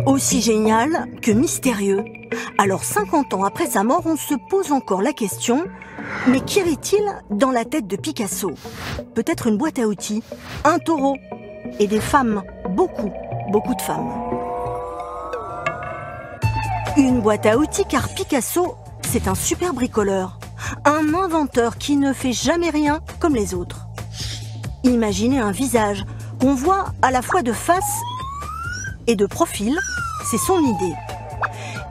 Aussi génial que mystérieux. Alors 50 ans après sa mort, on se pose encore la question, mais qu'y avait-il dans la tête de Picasso? Peut-être une boîte à outils, un taureau et des femmes, beaucoup de femmes. Une boîte à outils car Picasso, c'est un super bricoleur, un inventeur qui ne fait jamais rien comme les autres. Imaginez un visage qu'on voit à la fois de face et de profil, c'est son idée.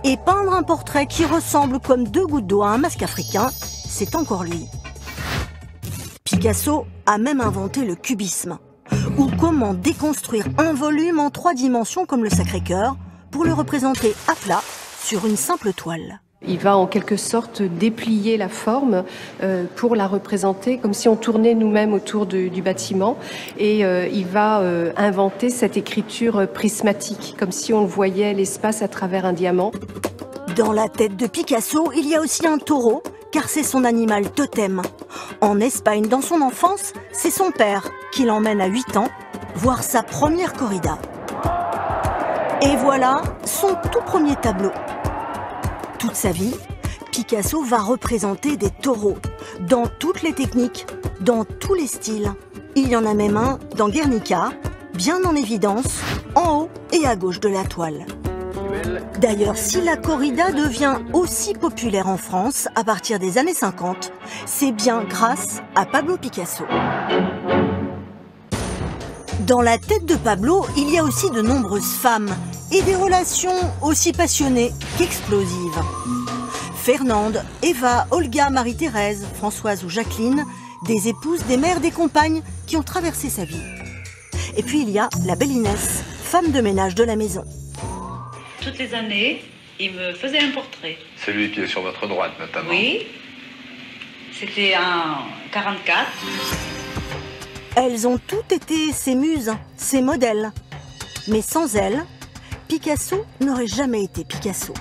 Et peindre un portrait qui ressemble comme deux gouttes d'eau à un masque africain, c'est encore lui. Picasso a même inventé le cubisme, ou comment déconstruire un volume en 3 dimensions comme le Sacré-Cœur pour le représenter à plat sur une simple toile. Il va en quelque sorte déplier la forme pour la représenter comme si on tournait nous-mêmes autour du bâtiment, et il va inventer cette écriture prismatique, comme si on voyait l'espace à travers un diamant. Dans la tête de Picasso, il y a aussi un taureau, car c'est son animal totem. En Espagne, dans son enfance, c'est son père qui l'emmène à 8 ans voir sa première corrida. Et voilà son tout premier tableau. Toute sa vie, Picasso va représenter des taureaux, dans toutes les techniques, dans tous les styles. Il y en a même un dans Guernica, bien en évidence, en haut et à gauche de la toile. D'ailleurs, si la corrida devient aussi populaire en France à partir des années 50, c'est bien grâce à Pablo Picasso. Dans la tête de Pablo, il y a aussi de nombreuses femmes et des relations aussi passionnées qu'explosives. Fernande, Eva, Olga, Marie-Thérèse, Françoise ou Jacqueline, des épouses, des mères, des compagnes qui ont traversé sa vie. Et puis il y a la belle Inès, femme de ménage de la maison. Toutes les années, il me faisait un portrait. C'est lui qui est sur votre droite, notamment. Oui, c'était en 44. Elles ont toutes été ses muses, ses modèles. Mais sans elles, Picasso n'aurait jamais été Picasso.